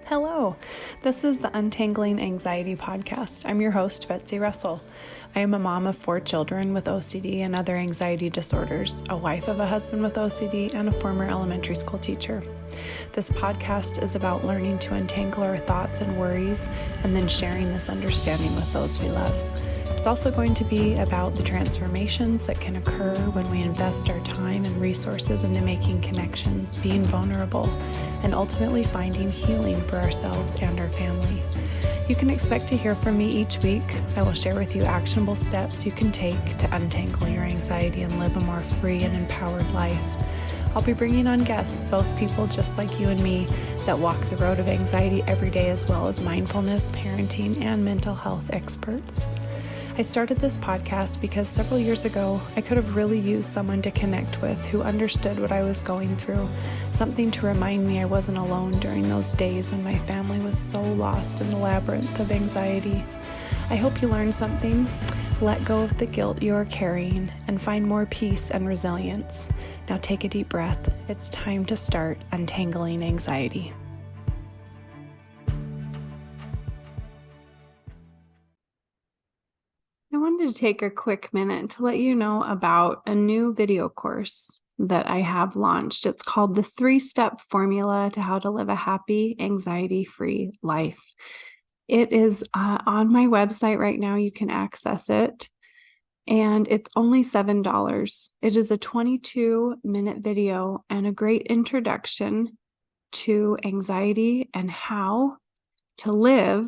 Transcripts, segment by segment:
Hello, this is the Untangling Anxiety Podcast. I'm your host, Betsy Russell. I am a mom of 4 children with OCD and other anxiety disorders, a wife of a husband with OCD, and a former elementary school teacher. This podcast is about learning to untangle our thoughts and worries and then sharing this understanding with those we love. It's also going to be about the transformations that can occur when we invest our time and resources into making connections, being vulnerable, and ultimately finding healing for ourselves and our family. You can expect to hear from me each week. I will share with you actionable steps you can take to untangle your anxiety and live a more free and empowered life. I'll be bringing on guests, both people just like you and me that walk the road of anxiety every day, as well as mindfulness, parenting, and mental health experts. I started this podcast because several years ago, I could have really used someone to connect with who understood what I was going through, something to remind me I wasn't alone during those days when my family was so lost in the labyrinth of anxiety. I hope you learned something, let go of the guilt you are carrying, and find more peace and resilience. Now take a deep breath. It's time to start untangling anxiety. I wanted to take a quick minute to let you know about a new video course that I have launched. It's called the 3-Step Formula to How to Live a Happy, Anxiety-Free Life. It is on my website right now. You can access it, and it's only $7. It is a 22-minute video and a great introduction to anxiety and how to live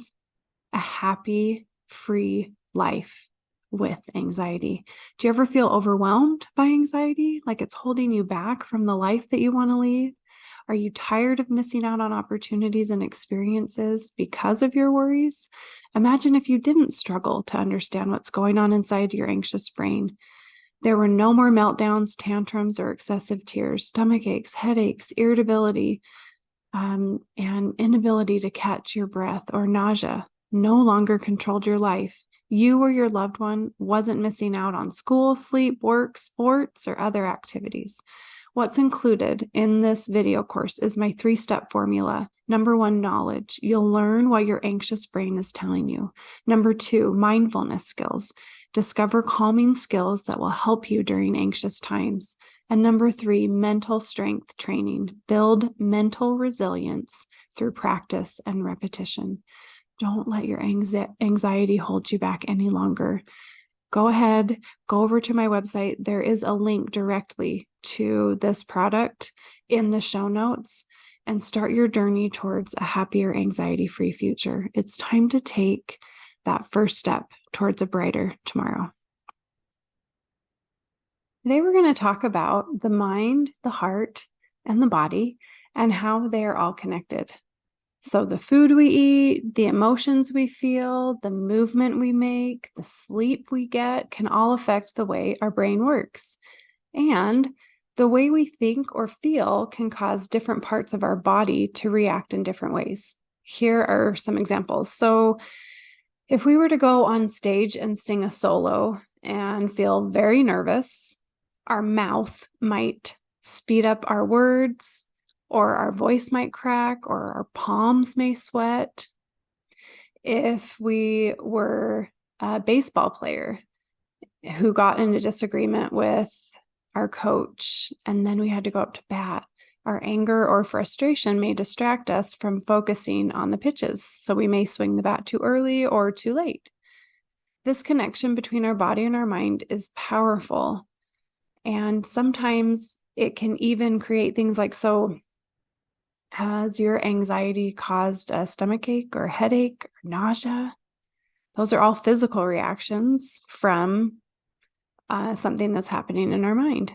a happy, free life with anxiety. Do you ever feel overwhelmed by anxiety? Like it's holding you back from the life that you want to lead? Are you tired of missing out on opportunities and experiences because of your worries? Imagine if you didn't struggle to understand what's going on inside your anxious brain. There were no more meltdowns, tantrums, or excessive tears, stomach aches, headaches, irritability, and inability to catch your breath, or nausea no longer controlled your life. You or your loved one wasn't missing out on school, sleep, work, sports, or other activities. What's included in this video course is my 3-step formula. Number 1, knowledge. You'll learn what your anxious brain is telling you. Number 2, mindfulness skills. Discover calming skills that will help you during anxious times. And number 3, mental strength training. Build mental resilience through practice and repetition. Don't let your anxiety hold you back any longer. Go ahead, go over to my website. There is a link directly to this product in the show notes, and start your journey towards a happier, anxiety-free future. It's time to take that first step towards a brighter tomorrow. Today, we're going to talk about the mind, the heart, and the body, and how they are all connected. So the food we eat, the emotions we feel, the movement we make, the sleep we get can all affect the way our brain works. And the way we think or feel can cause different parts of our body to react in different ways. Here are some examples. So if we were to go on stage and sing a solo and feel very nervous, our mouth might speed up our words, or our voice might crack, or our palms may sweat. If we were a baseball player who got in a disagreement with our coach, and then we had to go up to bat, our anger or frustration may distract us from focusing on the pitches. So we may swing the bat too early or too late. This connection between our body and our mind is powerful. And sometimes it can even create things like, so has your anxiety caused a stomachache or headache or nausea? Those are all physical reactions from something that's happening in our mind.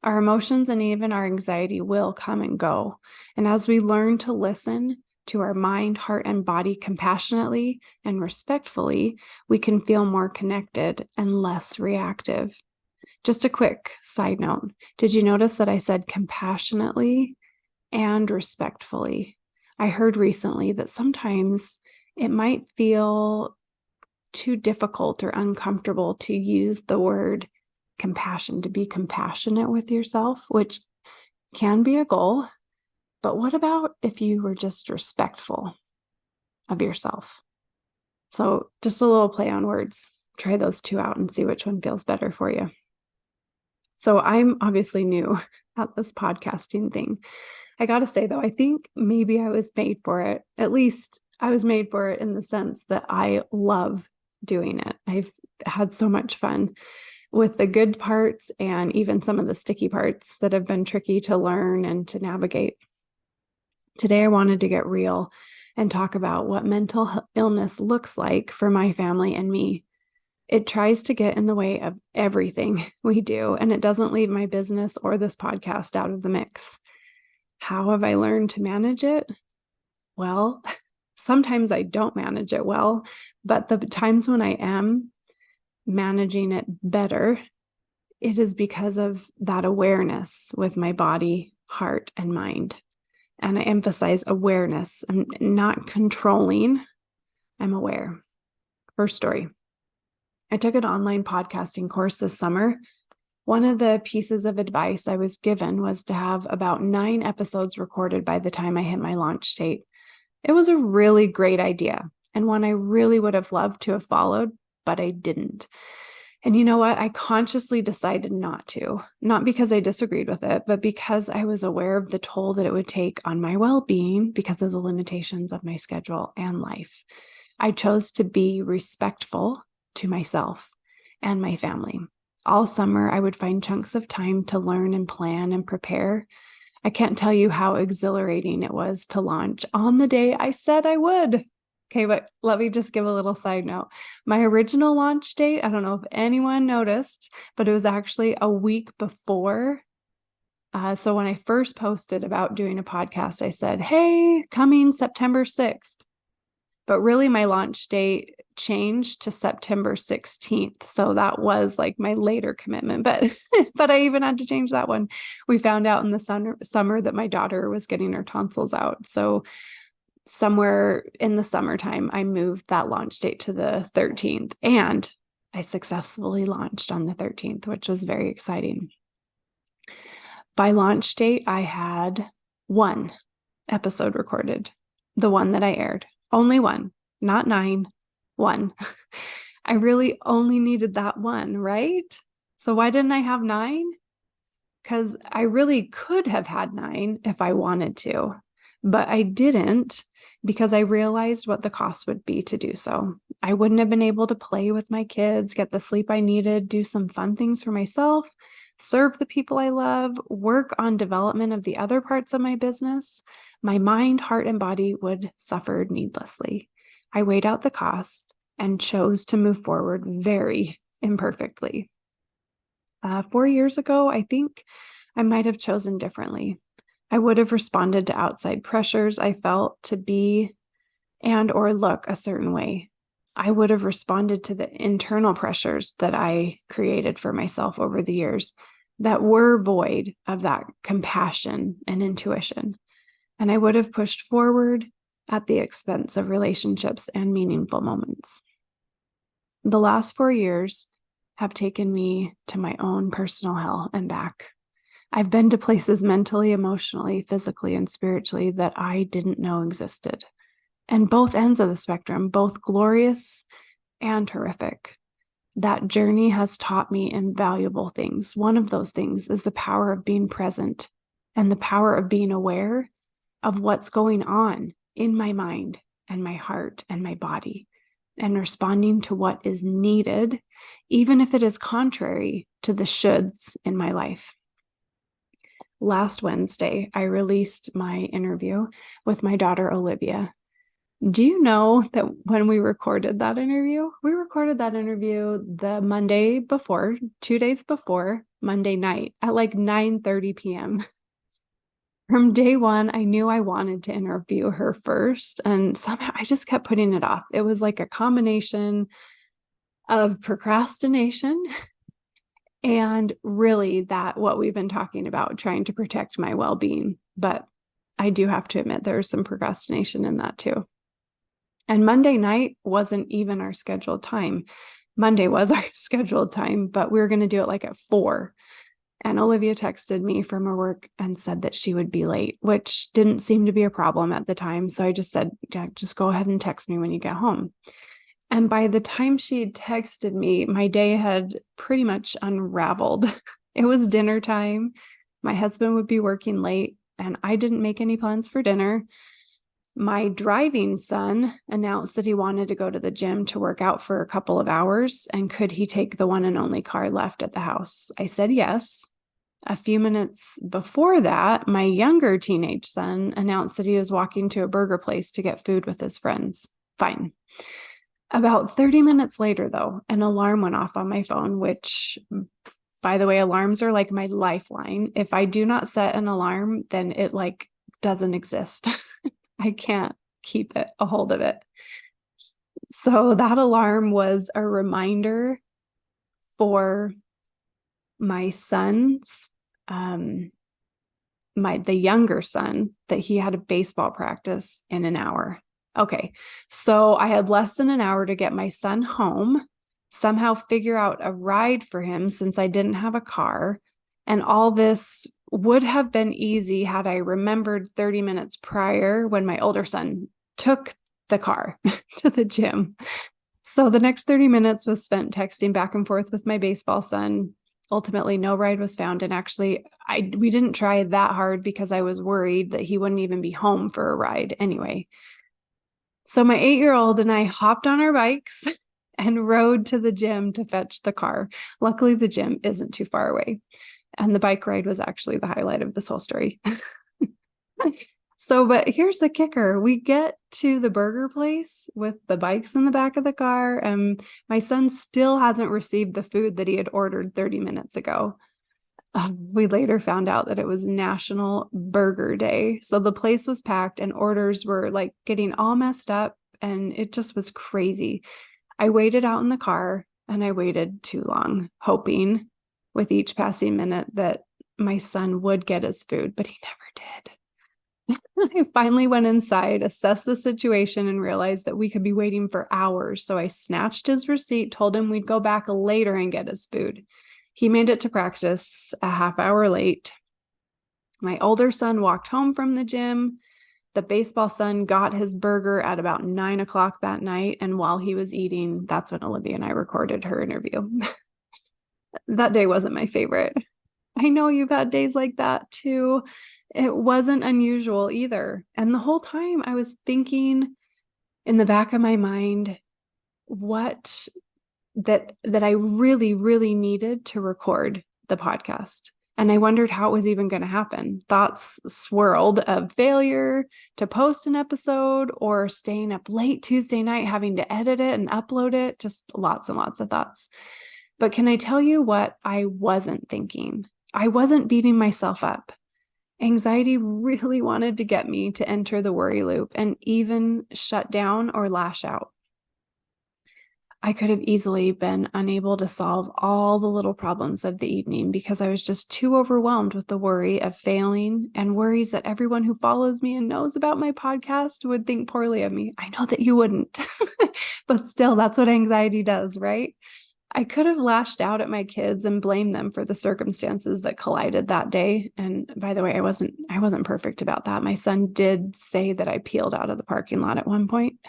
Our emotions and even our anxiety will come and go. And as we learn to listen to our mind, heart, and body compassionately and respectfully, we can feel more connected and less reactive. Just a quick side note. Did you notice that I said compassionately and respectfully? I heard recently that sometimes it might feel too difficult or uncomfortable to use the word compassion, to be compassionate with yourself, which can be a goal. But what about if you were just respectful of yourself? So just a little play on words. Try those two out and see which one feels better for you. So I'm obviously new at this podcasting thing. I got to say, though, I think maybe I was made for it. At least I was made for it in the sense that I love doing it. I've had so much fun with the good parts and even some of the sticky parts that have been tricky to learn and to navigate. Today, I wanted to get real and talk about what mental illness looks like for my family and me. It tries to get in the way of everything we do, and it doesn't leave my business or this podcast out of the mix. How have I learned to manage it? Well, sometimes I don't manage it well, but the times when I am managing it better, it is because of that awareness with my body, heart, and mind. And I emphasize awareness. I'm not controlling, I'm aware. First story. I took an online podcasting course this summer. One of the pieces of advice I was given was to have about 9 episodes recorded by the time I hit my launch date. It was a really great idea and one I really would have loved to have followed, but I didn't. And you know what? I consciously decided not to, not because I disagreed with it, but because I was aware of the toll that it would take on my well-being because of the limitations of my schedule and life. I chose to be respectful to myself and my family. All summer, I would find chunks of time to learn and plan and prepare. I can't tell you how exhilarating it was to launch on the day I said I would. Okay, but let me just give a little side note. My original launch date, I don't know if anyone noticed, but it was actually a week before. So when I first posted about doing a podcast, I said, hey, coming September 6th. But really my launch date changed to September 16th. So that was like my later commitment, but I even had to change that one. We found out in the summer that my daughter was getting her tonsils out. So somewhere in the summertime, I moved that launch date to the 13th, and I successfully launched on the 13th, which was very exciting. By launch date, I had 1 episode recorded, the one that I aired. Only 1, not 9, 1. I really only needed that one, right? So why didn't I have 9? Because I really could have had 9 if I wanted to, but I didn't because I realized what the cost would be to do so. I wouldn't have been able to play with my kids, get the sleep I needed, do some fun things for myself, serve the people I love, work on development of the other parts of my business. My mind, heart, and body would suffer needlessly. I weighed out the cost and chose to move forward very imperfectly. 4 years ago, I think I might have chosen differently. I would have responded to outside pressures I felt to be and or look a certain way. I would have responded to the internal pressures that I created for myself over the years that were void of that compassion and intuition. And I would have pushed forward at the expense of relationships and meaningful moments. The last 4 years have taken me to my own personal hell and back. I've been to places mentally, emotionally, physically, and spiritually that I didn't know existed. And both ends of the spectrum, both glorious and horrific. That journey has taught me invaluable things. One of those things is the power of being present and the power of being aware of what's going on in my mind and my heart and my body, and responding to what is needed, even if it is contrary to the shoulds in my life. Last Wednesday, I released my interview with my daughter, Olivia. Do you know that when we recorded that interview the Monday before, 2 days before, Monday night at like 9:30 p.m. From day one, I knew I wanted to interview her first, and somehow I just kept putting it off. It was like a combination of procrastination and really that what we've been talking about, trying to protect my well-being. But I do have to admit there's some procrastination in that too. And Monday night wasn't even our scheduled time. Monday was our scheduled time, but we were going to do it like at 4. And Olivia texted me from her work and said that she would be late, which didn't seem to be a problem at the time. So I just said, yeah, just go ahead and text me when you get home. And by the time she had texted me, my day had pretty much unraveled. It was dinner time. My husband would be working late, and I didn't make any plans for dinner. My driving son announced that he wanted to go to the gym to work out for a couple of hours, and could he take the one and only car left at the house? I said yes. A few minutes before that, my younger teenage son announced that he was walking to a burger place to get food with his friends. Fine. About 30 minutes later, though, an alarm went off on my phone, which, by the way, alarms are like my lifeline. If I do not set an alarm, then it doesn't exist. I can't keep a hold of it. So that alarm was a reminder for my son's, the younger son, that he had a baseball practice in an hour. Okay, so I had less than an hour to get my son home, somehow figure out a ride for him since I didn't have a car. And all this would have been easy had I remembered 30 minutes prior when my older son took the car to the gym. So the next 30 minutes was spent texting back and forth with my baseball son. Ultimately, no ride was found. And actually, we didn't try that hard because I was worried that he wouldn't even be home for a ride anyway. So my 8-year-old and I hopped on our bikes and rode to the gym to fetch the car. Luckily, the gym isn't too far away. And the bike ride was actually the highlight of this whole story. But here's the kicker. We get to the burger place with the bikes in the back of the car, and my son still hasn't received the food that he had ordered 30 minutes ago. We later found out that it was National Burger Day. So the place was packed and orders were getting all messed up, and it just was crazy. I waited out in the car, and I waited too long, hoping with each passing minute that my son would get his food, but he never did. I finally went inside, assessed the situation, and realized that we could be waiting for hours. So I snatched his receipt, told him we'd go back later and get his food. He made it to practice a half hour late. My older son walked home from the gym. The baseball son got his burger at about 9 o'clock that night. And while he was eating, that's when Olivia and I recorded her interview. That day wasn't my favorite. I know you've had days like that too. It wasn't unusual either. And the whole time I was thinking in the back of my mind, that I really, really needed to record the podcast. And I wondered how it was even going to happen. Thoughts swirled of failure to post an episode or staying up late Tuesday night, having to edit it and upload it. Just lots and lots of thoughts. But can I tell you what I wasn't thinking? I wasn't beating myself up. Anxiety really wanted to get me to enter the worry loop and even shut down or lash out. I could have easily been unable to solve all the little problems of the evening because I was just too overwhelmed with the worry of failing and worries that everyone who follows me and knows about my podcast would think poorly of me. I know that you wouldn't, but still, that's what anxiety does, right? I could have lashed out at my kids and blamed them for the circumstances that collided that day. And by the way, I wasn't perfect about that. My son did say that I peeled out of the parking lot at one point.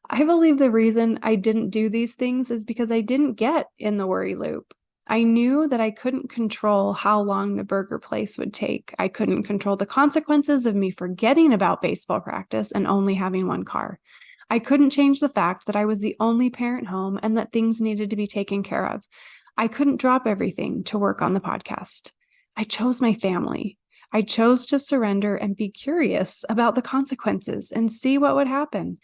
I believe the reason I didn't do these things is because I didn't get in the worry loop. I knew that I couldn't control how long the burger place would take. I couldn't control the consequences of me forgetting about baseball practice and only having one car. I couldn't change the fact that I was the only parent home and that things needed to be taken care of. I couldn't drop everything to work on the podcast. I chose my family. I chose to surrender and be curious about the consequences and see what would happen.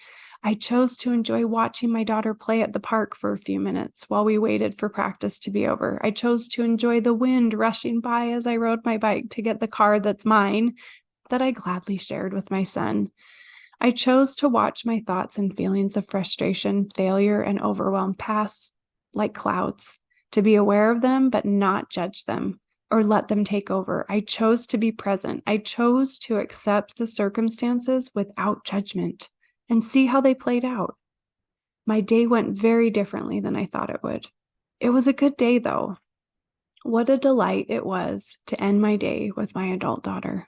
I chose to enjoy watching my daughter play at the park for a few minutes while we waited for practice to be over. I chose to enjoy the wind rushing by as I rode my bike to get the car that's mine that I gladly shared with my son. I chose to watch my thoughts and feelings of frustration, failure, and overwhelm pass like clouds, to be aware of them but not judge them or let them take over. I chose to be present. I chose to accept the circumstances without judgment and see how they played out. My day went very differently than I thought it would. It was a good day, though. What a delight it was to end my day with my adult daughter.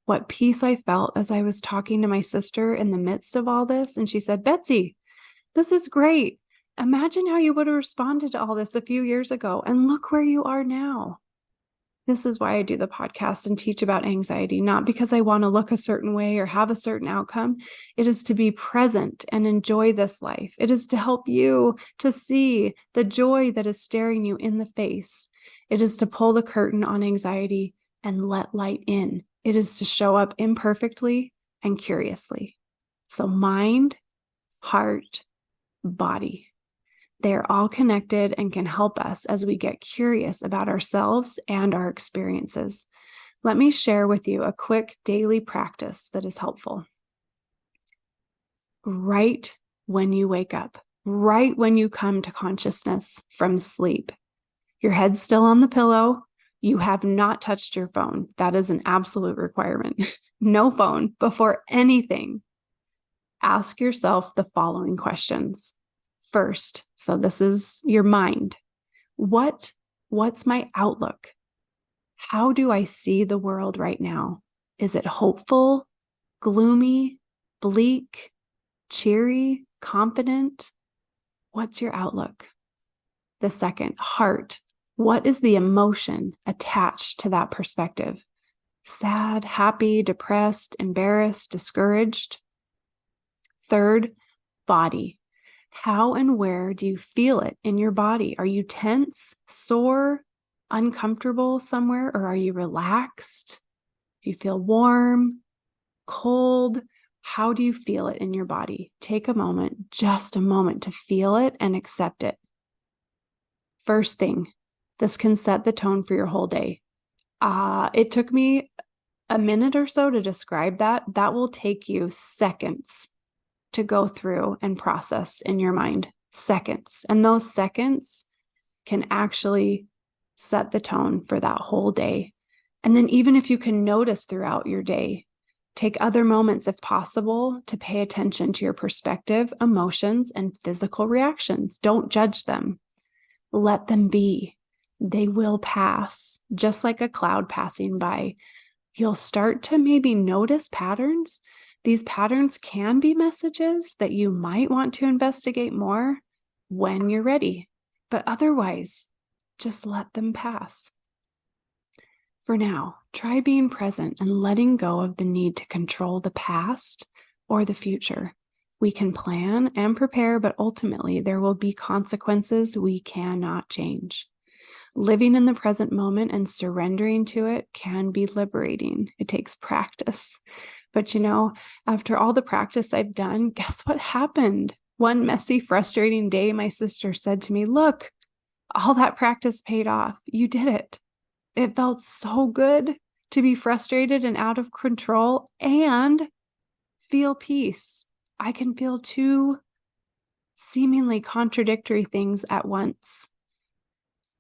What peace I felt as I was talking to my sister in the midst of all this. And she said, Betsy, this is great. Imagine how you would have responded to all this a few years ago, and look where you are now. This is why I do the podcast and teach about anxiety, not because I want to look a certain way or have a certain outcome. It is to be present and enjoy this life. It is to help you to see the joy that is staring you in the face. It is to pull the curtain on anxiety and let light in. It is to show up imperfectly and curiously. So mind, heart, body. They are all connected and can help us as we get curious about ourselves and our experiences. Let me share with you a quick daily practice that is helpful. Right when you wake up, right when you come to consciousness from sleep, your head's still on the pillow. You have not touched your phone. That is an absolute requirement. No phone before anything. Ask yourself the following questions. First, so this is your mind. What's my outlook? How do I see the world right now? Is it hopeful, gloomy, bleak, cheery, confident? What's your outlook? The second, heart. What is the emotion attached to that perspective? Sad, happy, depressed, embarrassed, discouraged? Third, body. How and where do you feel it in your body? Are you tense, sore, uncomfortable somewhere, or are you relaxed? Do you feel warm, cold? How do you feel it in your body? Take a moment, just a moment to feel it and accept it. First thing, this can set the tone for your whole day. It took me a minute or so to describe that. That will take you seconds to go through and process in your mind. Seconds. And those seconds can actually set the tone for that whole day. And then even if you can notice throughout your day, take other moments if possible to pay attention to your perspective, emotions, and physical reactions. Don't judge them. Let them be. They will pass, just like a cloud passing by. You'll start to maybe notice patterns. These patterns can be messages that you might want to investigate more when you're ready, but otherwise, just let them pass. For now, try being present and letting go of the need to control the past or the future. We can plan and prepare, but ultimately there will be consequences we cannot change. Living in the present moment and surrendering to it can be liberating. It takes practice. But after all the practice I've done, guess what happened? One messy, frustrating day, my sister said to me, look, all that practice paid off. You did it. It felt so good to be frustrated and out of control and feel peace. I can feel two seemingly contradictory things at once.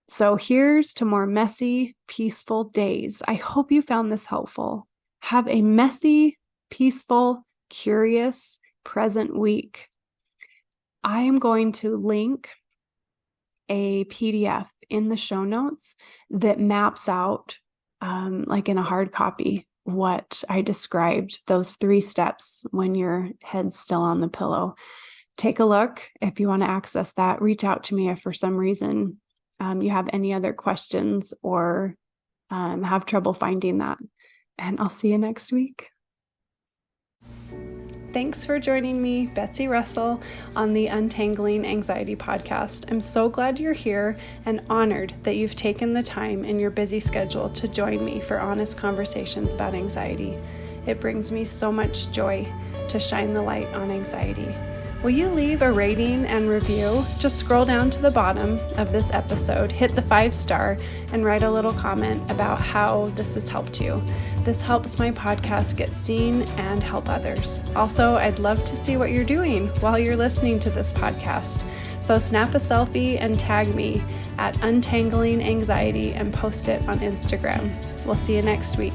So here's to more messy, peaceful days. I hope you found this helpful. Have a messy, peaceful, curious, present week. I am going to link a PDF in the show notes that maps out, like in a hard copy, what I described, those 3 steps when your head's still on the pillow. Take a look. If you want to access that, reach out to me if for some reason you have any other questions or have trouble finding that. And I'll see you next week. Thanks for joining me, Betsy Russell, on the Untangling Anxiety podcast. I'm so glad you're here and honored that you've taken the time in your busy schedule to join me for honest conversations about anxiety. It brings me so much joy to shine the light on anxiety. Will you leave a rating and review? Just scroll down to the bottom of this episode, hit the 5-star, and write a little comment about how this has helped you. This helps my podcast get seen and help others. Also, I'd love to see what you're doing while you're listening to this podcast. So snap a selfie and tag me at Untangling Anxiety and post it on Instagram. We'll see you next week.